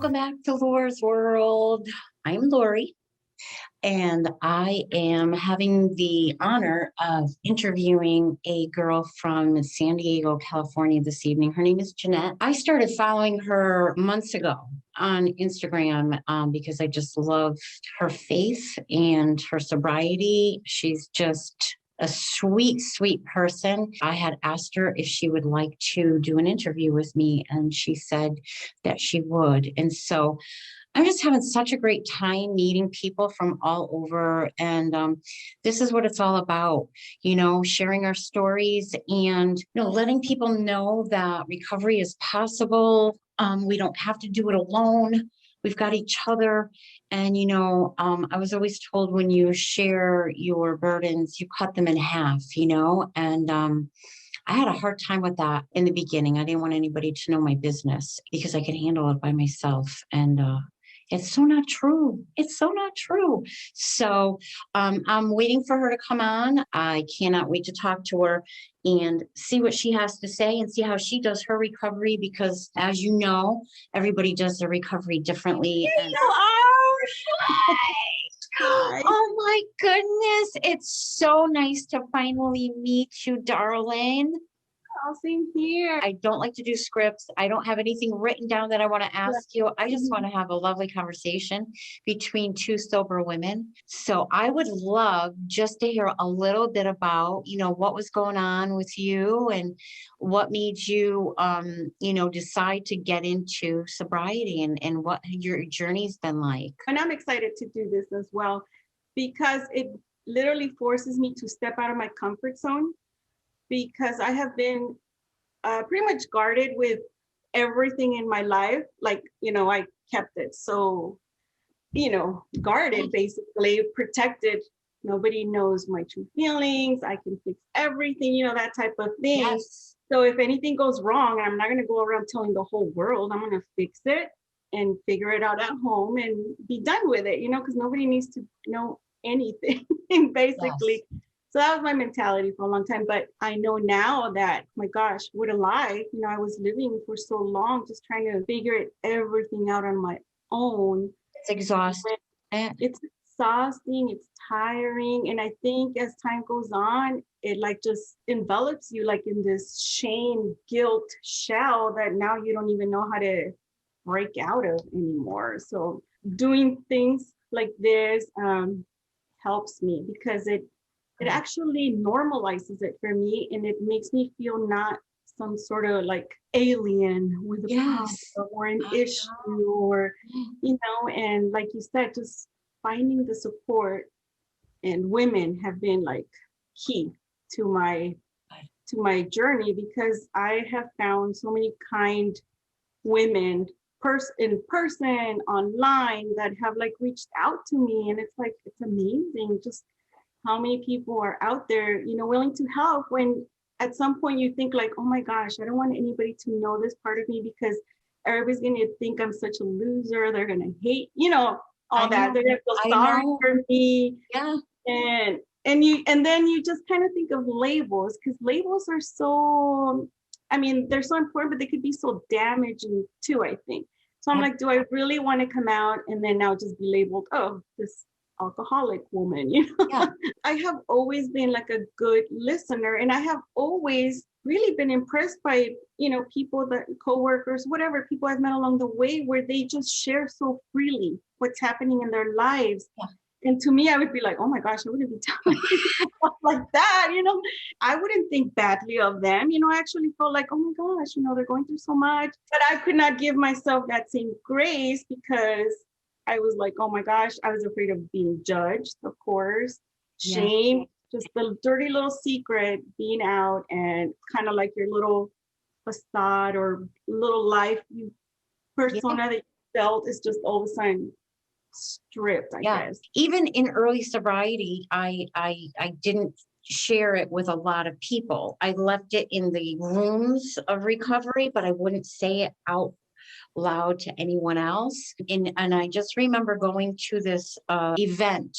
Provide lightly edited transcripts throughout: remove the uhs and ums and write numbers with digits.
Welcome back to Laura's World. I'm Lori, and I am having the honor of interviewing a girl from San Diego, California this evening. Her name is Jeanette. I started following her months ago on Instagram because I just love her faith and her sobriety. She's just a sweet, sweet person. I had asked her if she would like to do an interview with me, and she said that she would. And so I'm just having such a great time meeting people from all over. And this is what it's all about, sharing our stories and, letting people know that recovery is possible. We don't have to do it alone. We've got each other. And, I was always told when you share your burdens, you cut them in half, and I had a hard time with that in the beginning. I didn't want anybody to know my business because I could handle it by myself. And it's so not true. It's so not true. So I'm waiting for her to come on. I cannot wait to talk to her and see what she has to say and see how she does her recovery, because as you know, everybody does their recovery differently. And you are. Hi. Oh my goodness. It's so nice to finally meet you, darling. Oh, same here. I don't like to do scripts. I don't have anything written down that I want to ask you. I just want to have a lovely conversation between two sober women. So I would love just to hear a little bit about, what was going on with you and what made you, decide to get into sobriety and what your journey's been like. And I'm excited to do this as well because it literally forces me to step out of my comfort zone, because I have been pretty much guarded with everything in my life. Like, I kept it so, guarded, basically protected. Nobody knows my true feelings. I can fix everything, that type of thing. Yes. So if anything goes wrong, I'm not going to go around telling the whole world. I'm going to fix it and figure it out at home and be done with it, because nobody needs to know anything, basically. Yes. So that was my mentality for a long time. But I know now that, my gosh, what a lie. I was living for so long, just trying to figure everything out on my own. It's exhausting. It's exhausting. It's tiring. And I think as time goes on, it just envelops you in this shame, guilt shell that now you don't even know how to break out of anymore. So doing things like this helps me, because it actually normalizes it for me, and it makes me feel not some sort of alien with a problem or an issue, or and like you said, just finding the support. And women have been key to my journey, because I have found so many kind women in person, online, that have reached out to me, and it's amazing just how many people are out there, willing to help, when at some point you think oh my gosh, I don't want anybody to know this part of me, because everybody's going to think I'm such a loser. They're going to hate, all that. They're going to feel sorry for me. Yeah. And then you just kind of think of labels, because labels are so, they're so important, but they could be so damaging too, I think. So I'm do I really want to come out and then now just be labeled, oh, this alcoholic woman, Yeah. I have always been a good listener, and I have always really been impressed by, people, that coworkers, whatever, people I've met along the way, where they just share so freely what's happening in their lives. Yeah. And to me, I would be oh my gosh, I wouldn't be telling people like that, I wouldn't think badly of them. I actually felt oh my gosh, they're going through so much, but I could not give myself that same grace, because I was oh my gosh, I was afraid of being judged, of course, shame, just the dirty little secret being out, and kind of your little facade or little life persona that you felt is just all of a sudden stripped, I guess. Even in early sobriety, I didn't share it with a lot of people. I left it in the rooms of recovery, but I wouldn't say it out loud to anyone else. And I just remember going to this event,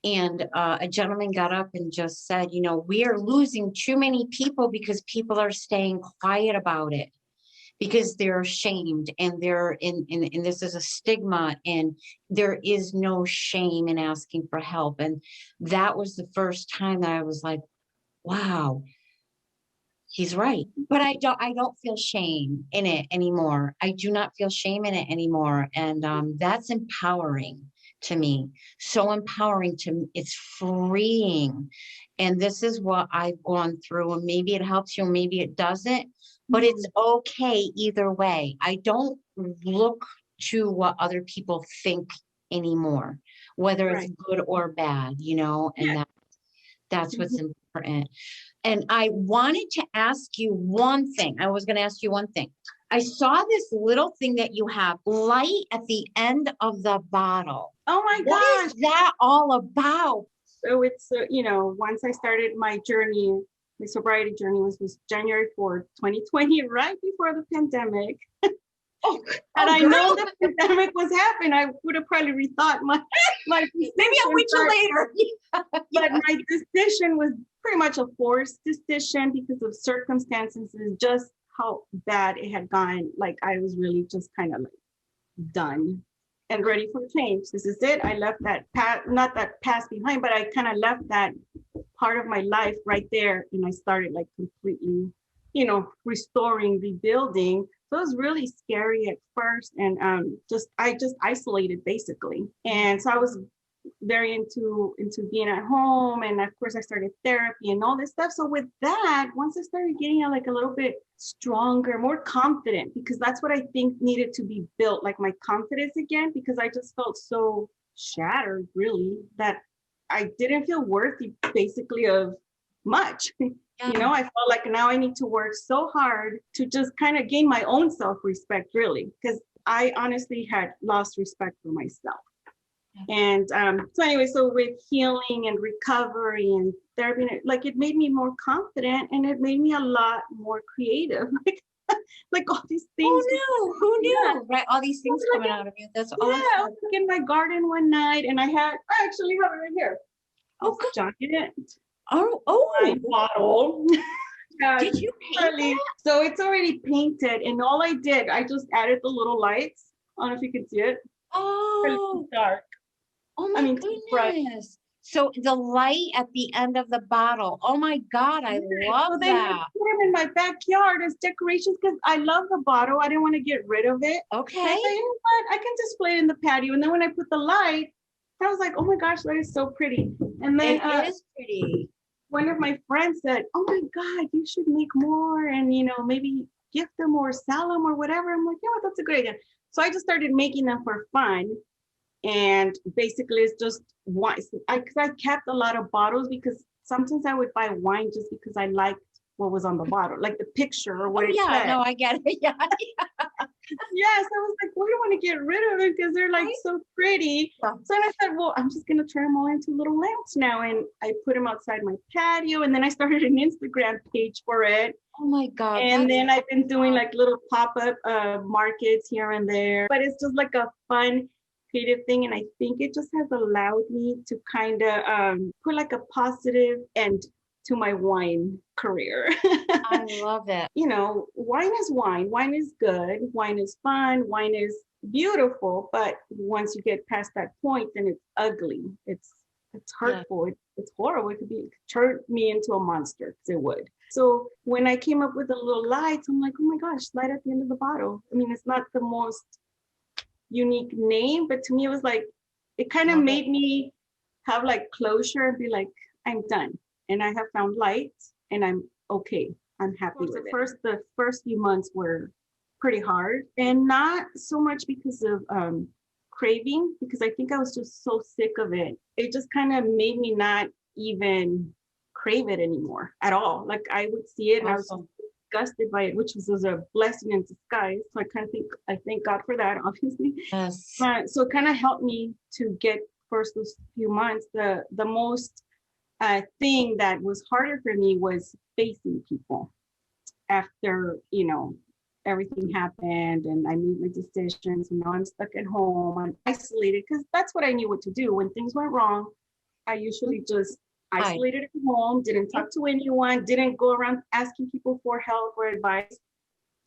and a gentleman got up and just said, we are losing too many people because people are staying quiet about it. because they're ashamed and and this is a stigma, and there is no shame in asking for help. And that was the first time that I was like, wow, he's right. But I don't feel shame in it anymore. I do not feel shame in it anymore. And that's empowering to me. So empowering to me. It's freeing. And this is what I've gone through. And maybe it helps you, maybe it doesn't, but it's okay either way. I don't look to what other people think anymore, whether it's Right. good or bad, and Yeah. that's what's Mhm. important. And I wanted to ask you one thing. I was going to ask you one thing. I saw this little thing that you have, light at the end of the bottle. Oh my What gosh. is that all about? So it's, once I started my journey, my sobriety journey was January 4th, 2020, right before the pandemic. Oh, And oh I girl, know the pandemic was happening. I would have probably rethought my maybe decision, I'll wait till later. but my decision was pretty much a forced decision because of circumstances and just how bad it had gone. Like I was really just kind of like done and ready for change. This is it. I left that past, not that past behind, but I kind of left that part of my life right there. And I started like completely, restoring, rebuilding. So it was really scary at first. And I just isolated basically. And so I was very into being at home, and of course I started therapy and all this stuff. So with that, once I started getting like a little bit stronger, more confident, because that's what I think needed to be built, like my confidence again, because I just felt so shattered really that I didn't feel worthy basically of much. I felt like now I need to work so hard to just kind of gain my own self-respect really, because I honestly had lost respect for myself. And so anyway, so with healing and recovery and therapy, like it made me more confident and it made me a lot more creative. Like all these things. Who Yeah. knew? Right, all these things coming out of you. That's Yeah, I awesome. was like in my garden one night and I actually have it right here. Oh, It's Jeanette oh, bottle. Yeah, did you paint that? so it's already painted, and all I did, I just added the little lights. I don't know if you can see it. Oh, It's dark. oh I my mean, too bright. goodness. So the light at the end of the bottle. Oh my God, I love So then I that. put them in my backyard as decorations because I love the bottle. I didn't want to get rid of it. And I Okay. thought, you know what? I can display it in the patio. And then when I put the light, I was like, oh my gosh, that is so pretty. And then It is pretty. one of my friends said, oh my God, you should make more and, maybe gift them or sell them or whatever. I'm like, yeah, that's a great idea. So I just started making them for fun. And basically it's just wine. Because I kept a lot of bottles because sometimes I would buy wine just because I liked what was on the bottle, like the picture or what Oh it yeah, said. no, I get it. Yeah. Yes, I was like, well, I don't want to get rid of it because they're like Right? so pretty. Yeah. So I said, well, I'm just gonna turn them all into little lamps now. And I put them outside my patio, and then I started an Instagram page for it. Oh my God. And then I've been doing like little pop-up markets here and there. But it's just like a fun, creative thing. And I think it just has allowed me to kind of put like a positive end to my wine career. I love it. Wine is wine. Wine is good. Wine is fun. Wine is beautiful. But once you get past that point, then it's ugly. It's hurtful. It's horrible. It could turn me into a monster, because it would. So when I came up with the little lights, I'm like, oh my gosh, light at the end of the bottle. I mean, it's not the most unique name, but to me, it was like, it kind of made me have like closure and be like, I'm done. And I have found light and I'm okay. I'm happy with it. The first few months were pretty hard, and not so much because of craving, because I think I was just so sick of it. It just kind of made me not even crave it anymore at all. Like I would see it and I was disgusted by it, which was a blessing in disguise. So I thank God for that, obviously. Yes. So it kind of helped me to get first those few months. The most thing that was harder for me was facing people after, everything happened and I made my decisions, and now I'm stuck at home. I'm isolated because that's what I knew what to do. When things went wrong, I usually just isolated at home, didn't talk to anyone, didn't go around asking people for help or advice.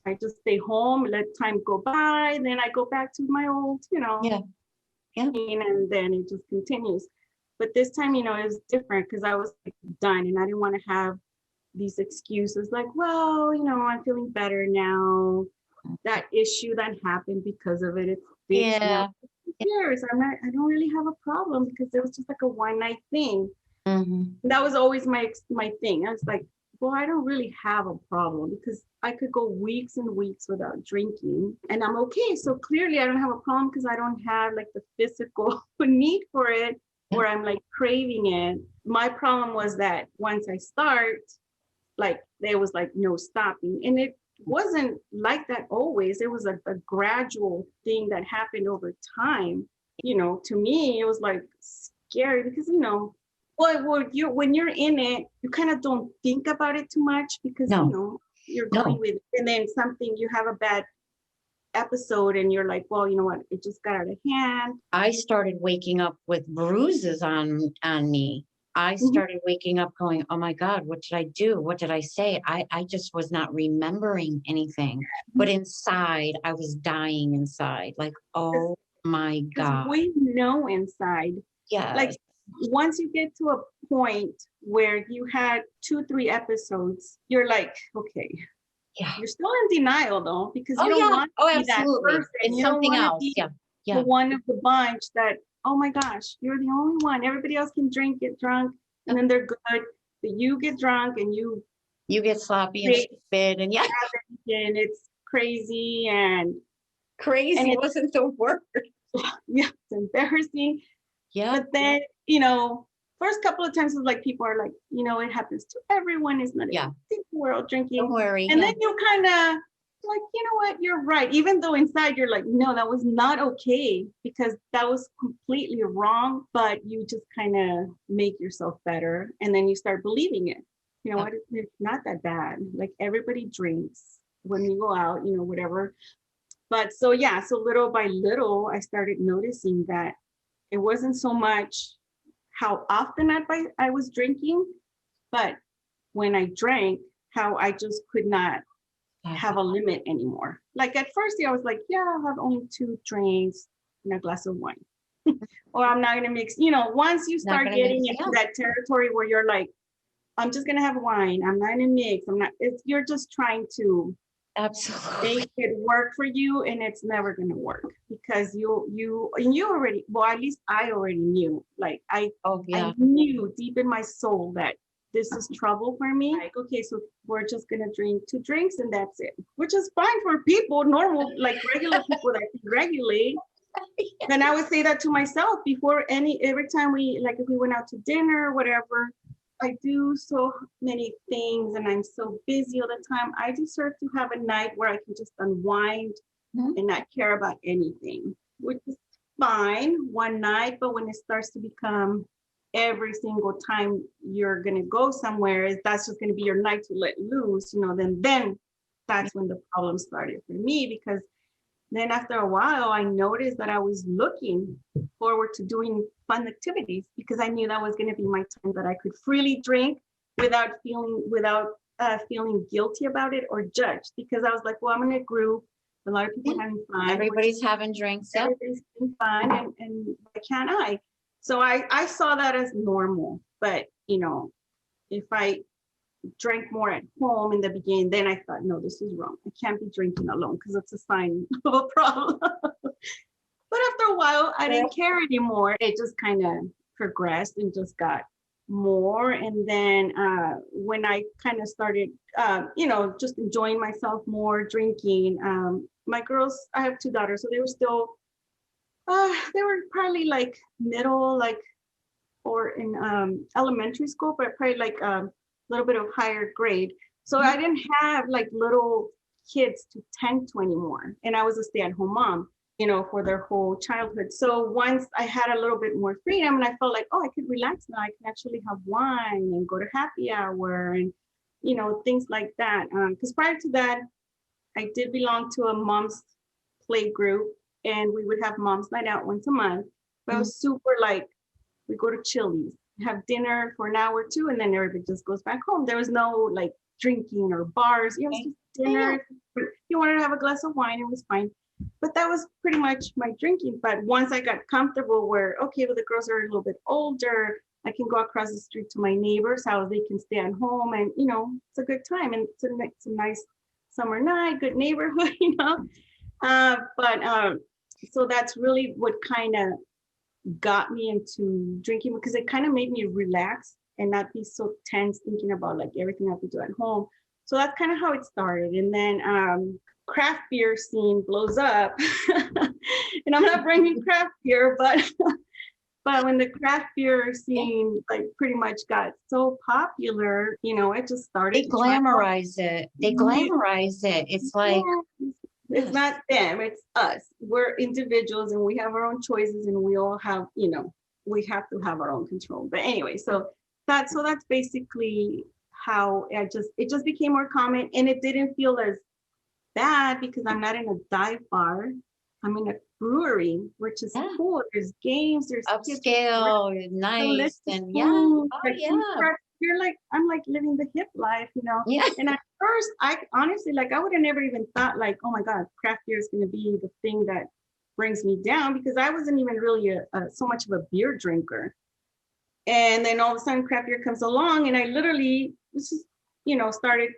I just stay home, let time go by, then I go back to my old, Yeah. and then it just continues. But this time, it was different because I was like, done, and I didn't want to have these excuses like, well, I'm feeling better now. That issue that happened because of it, it's fixed now. Years, I don't really have a problem because it was just like a one night thing. That was always my thing. I was like, well, I don't really have a problem because I could go weeks and weeks without drinking and I'm okay. So clearly I don't have a problem because I don't have like the physical need for it where I'm like craving it. My problem was that once I start, like there was like no stopping. And it wasn't like that always. It was a gradual thing that happened over time. To me, it was like scary because, when you're in it, you kind of don't think about it too much because, you're going with it. And then you have a bad episode and you're like, well, you know what? It just got out of hand. I started waking up with bruises on me. I started waking up going, oh my God, what did I do? What did I say? I just was not remembering anything. But inside, I was dying inside. Like, oh my God. We know inside. Yeah. Like once you get to a point where you had 2-3 episodes, you're like, okay. Yeah. You're still in denial though, because you don't want to be that person. It's something else. The one of the bunch that, oh my gosh, you're the only one. Everybody else can drink, get drunk, and then they're good. But you get drunk and you get sloppy and stupid and and it's crazy and crazy wasn't the word. Yeah, it's embarrassing. Yeah. But then, first couple of times it's like people are like, it happens to everyone. It's not a world drinking. Don't worry. And then you kind of like, you know what, you're right. Even though inside you're like, no, that was not okay because that was completely wrong. But you just kind of make yourself better. And then you start believing it. You know what, it's not that bad. Like everybody drinks when you go out, whatever. But so little by little, I started noticing that it wasn't so much how often I was drinking, but when I drank, how I just could not have a limit anymore. Like at first, I was like, yeah, I'll have only 2 drinks and a glass of wine. Or I'm not going to mix, once you start getting into that territory where you're like, I'm just going to have wine. I'm not going to mix. You're just trying to make it work for you, and it's never going to work because you already, well, at least I already knew, like I knew deep in my soul that this is trouble for me. Like, okay, so we're just going to drink 2 drinks and that's it, which is fine for people, normal, like regular people that can regulate. And I would say that to myself before every time if we went out to dinner or whatever, I do so many things and I'm so busy all the time. I deserve to have a night where I can just unwind and not care about anything, which is fine one night. But when it starts to become every single time you're going to go somewhere, that's just going to be your night to let loose, then that's when the problem started for me. Because then after a while, I noticed that I was looking forward to doing fun activities because I knew that was going to be my time that I could freely drink without feeling guilty about it or judged. Because I was like, well, I'm in a group, a lot of people having fun. Everybody's having drinks. Everybody's having fun, and why can't I? So I saw that as normal. But, if I drank more at home in the beginning, then I thought, no, this is wrong. I can't be drinking alone because it's a sign of a problem. But after a while, I didn't care anymore. It just kind of progressed and just got more. And then when I kind of started, just enjoying myself more, drinking, my girls, I have 2 daughters, so they were still, they were probably like middle, or in elementary school, but probably like a little bit of higher grade. So I didn't have like little kids to tend to anymore. And I was a stay-at-home mom, for their whole childhood. So once I had a little bit more freedom and I felt like, oh, I could relax now. I can actually have wine and go to happy hour and, things like that. Because prior to that, I did belong to a mom's play group and we would have mom's night out once a month. But it was super we go to Chili's, have dinner for an hour or 2, and then everybody just goes back home. There was no drinking or bars. It was just dinner. You wanted to have a glass of wine, it was fine. But that was pretty much my drinking. But once I got comfortable where, okay, well, the girls are a little bit older, I can go across the street to my neighbor's house, they can stay at home, and, it's a good time. And it's a nice summer night, good neighborhood, But so that's really what kind of got me into drinking, because it kind of made me relax and not be so tense thinking about like everything I have to do at home. So that's kind of how it started. And then craft beer scene blows up. And I'm not bringing craft beer, but when the craft beer scene like pretty much got so popular, it just started. They glamorize it. It's like, it's not them, it's us. We're individuals and we have our own choices, and we all have, we have to have our own control. But anyway, so that's basically how it just became more common, and it didn't feel as bad because I'm not in a dive bar. I'm in a brewery, which is cool. There's games, there's upscale, nice, and you're like, I'm like living the hip life, Yeah. And at first, I honestly, like, I would have never even thought like, oh my God, craft beer is going to be the thing that brings me down, because I wasn't even really so much of a beer drinker. And then all of a sudden craft beer comes along, and I literally just, started,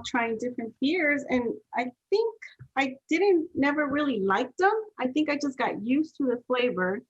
trying different beers. And I think I never really liked them. I think I just got used to the flavor.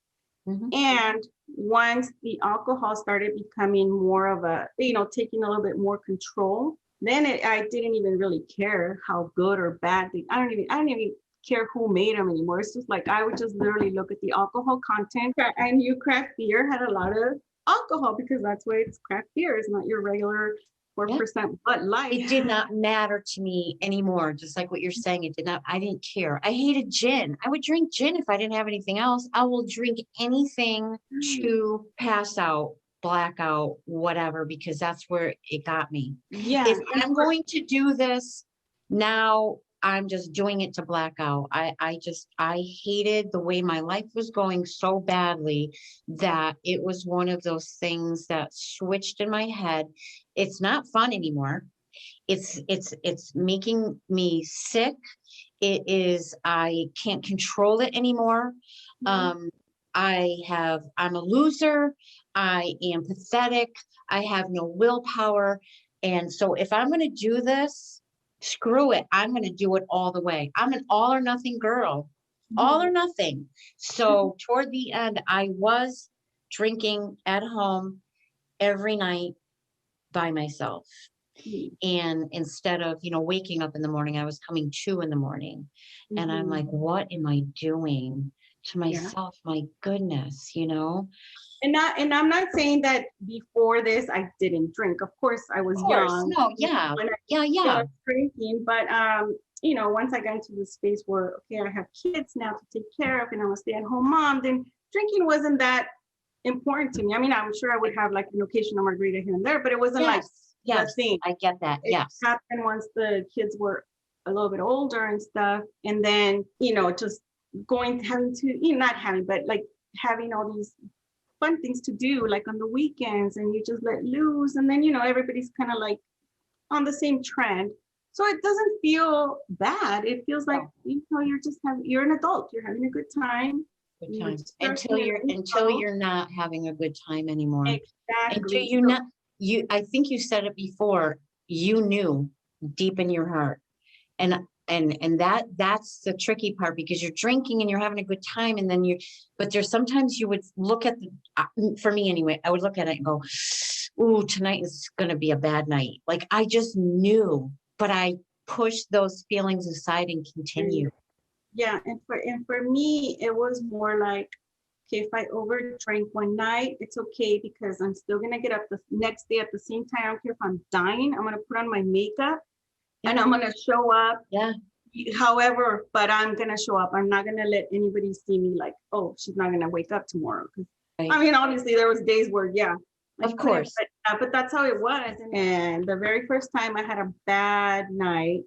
Mm-hmm. And once the alcohol started becoming more of a, taking a little bit more control, then I didn't even really care how good or bad I don't even care who made them anymore. It's just like I would just literally look at the alcohol content. I knew craft beer had a lot of alcohol because that's why it's craft beer. It's not your regular 4% Bud Light. It did not matter to me anymore. Just like what you're saying, I didn't care. I hated gin. I would drink gin if I didn't have anything else. I will drink anything to pass out, blackout, whatever, because that's where it got me. Yeah. If I'm going to do this now, I'm just doing it to black out. I hated the way my life was going so badly that it was one of those things that switched in my head. It's not fun anymore. It's making me sick. I can't control it anymore. Mm-hmm. I'm a loser. I am pathetic. I have no willpower. And so if I'm going to do this, screw it. I'm going to do it all the way. I'm an all or nothing girl, all or nothing. So toward the end, I was drinking at home every night by myself. And instead of, waking up in the morning, I was coming to in the morning. Mm-hmm. And I'm like, what am I doing to myself? Yeah. My goodness, And I'm not saying that before this I didn't drink. Of course, I was young. No, yeah, I was drinking, but once I got into the space where I have kids now to take care of, and I'm a stay-at-home mom, then drinking wasn't that important to me. I mean, I'm sure I would have like an occasional margarita here and there, but it wasn't like the thing. I get that. It happened once the kids were a little bit older and stuff, and then just having all these fun things to do like on the weekends, and you just let loose, and then everybody's kind of like on the same trend, so it doesn't feel bad. It feels like you're an adult, you're having a good time. Until you're not having a good time anymore. Exactly. I think you said it before, you knew deep in your heart, and that's the tricky part, because you're drinking and you're having a good time, and then but there's sometimes you would look at for me anyway, I would look at it and go, ooh, tonight is going to be a bad night. Like I just knew, but I pushed those feelings aside and continued. Yeah. And for me, it was more like, okay, if I overdrink one night, it's okay, because I'm still going to get up the next day at the same time. I don't care if I'm dying. I'm going to put on my makeup. And I'm going to show up. Yeah. However, but I'm going to show up. I'm not going to let anybody see me like, oh, she's not going to wake up tomorrow. Right. I mean, obviously there was days where, of course. But that's how it was. And the very first time I had a bad night,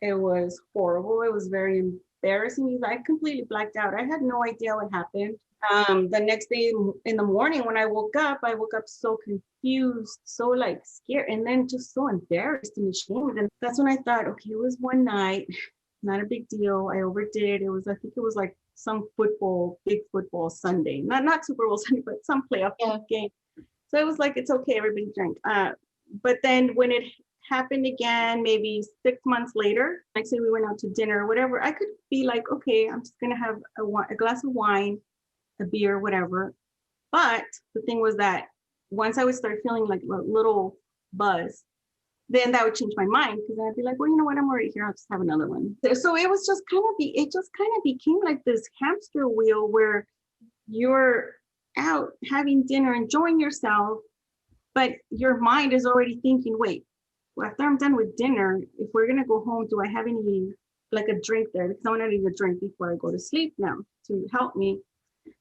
it was horrible. It was very embarrassing. I completely blacked out. I had no idea what happened. The next day in the morning when I woke up so confused, so like scared, and then just so embarrassed and ashamed. And that's when I thought, okay, it was one night. not a big deal. I overdid. I think it was like some big football Sunday. Not Super Bowl Sunday, but some playoff game. So it was like, it's okay, everybody drink. But then when it happened again, maybe 6 months later, like say we went out to dinner or whatever, I could be like, okay, I'm just gonna have a glass of wine, a beer, whatever. But the thing was that once I would start feeling like a little buzz, then that would change my mind, because I'd be like, well, you know what, I'm already here, I'll just have another one. So it just kind of became like this hamster wheel where you're out having dinner, enjoying yourself, but your mind is already thinking, wait, well, after I'm done with dinner, if we're gonna go home, do I have any, like a drink there? Because I want to need a drink before I go to sleep now to help me.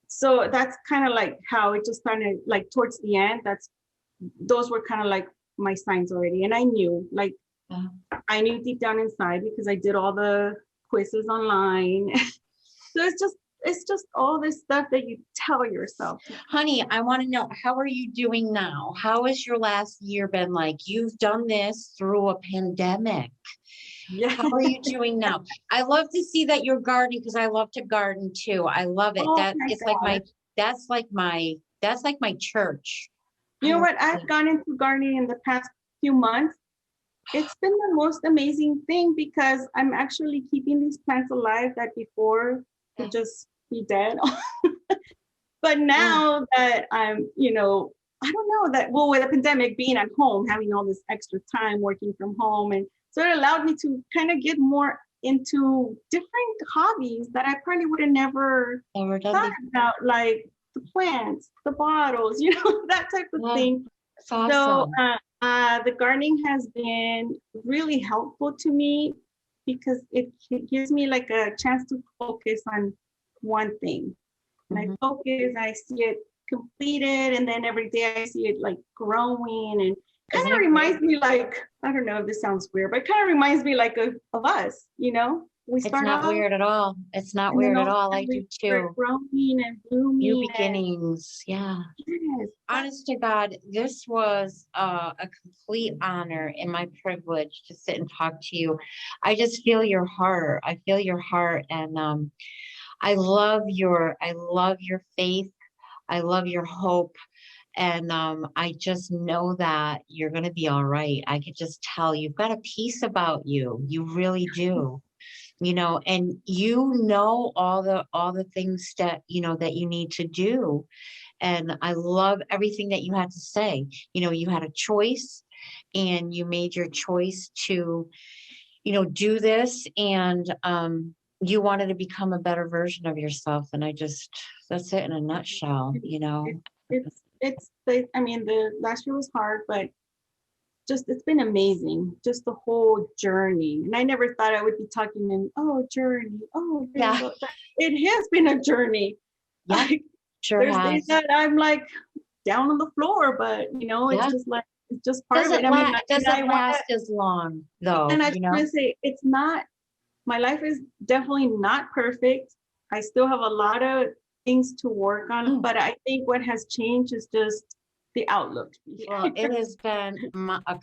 So that's kind of like how it just kind of like towards the end, those were kind of like my signs already. And I knew, like, I knew deep down inside, because I did all the quizzes online. So it's just all this stuff that you tell yourself. Honey, I want to know, how are you doing now? How has your last year been like? You've done this through a pandemic. Yeah. How are you doing now? I love to see that you're gardening, because I love to garden too. I love it. That's like my church. You know what? I've gone into gardening in the past few months. It's been the most amazing thing, because I'm actually keeping these plants alive that before could just be dead. But now that I'm, I don't know, that, well, with the pandemic, being at home, having all this extra time working from home, and so it allowed me to kind of get more into different hobbies that I probably would have never thought about, like the plants, the bottles, that type of thing. Awesome. So the gardening has been really helpful to me, because it gives me like a chance to focus on one thing. And I focus, I see it completed, and then every day I see it like growing, and kind of reminds me, like, I don't know if this sounds weird, but it kind of reminds me like of us, we start It's not weird at all. It's not weird at all. I do too. Growing and blooming. New beginnings. Yeah. Yes. Honest to God, this was a complete honor and my privilege to sit and talk to you. I just feel your heart. I feel your heart, and I love your faith. I love your hope. And I just know that you're going to be all right. I could just tell you've got a peace about you. You really do. And all the things that, that you need to do. And I love everything that you had to say. You had a choice, and you made your choice to, do this, and you wanted to become a better version of yourself. And that's it in a nutshell, The last year was hard, but it's been amazing, just the whole journey. And I never thought I would be talking journey. Yeah. It has been a journey. Yeah, like, sure there's has. days that I'm like down on the floor, but it's just like, it's just part of it. It doesn't last as long though. And I just want to say, it's not, my life is definitely not perfect. I still have a lot of things to work on, but I think what has changed is just the outlook. Well, it has been a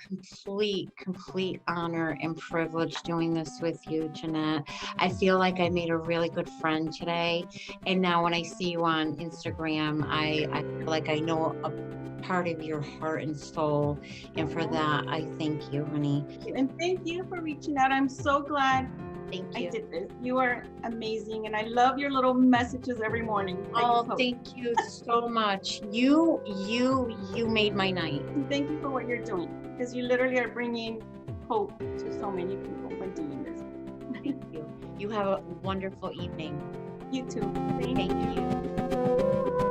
complete honor and privilege doing this with you, Jeanette. I feel like I made a really good friend today. And now when I see you on Instagram, I feel like I know a part of your heart and soul. And for that, I thank you, honey. And thank you for reaching out. I'm so glad Thank you. I did this. You are amazing, and I love your little messages every morning. Thank you so much. You made my night. And thank you for what you're doing, because you literally are bringing hope to so many people by doing this. Thank you. You have a wonderful evening. You too. Thank you.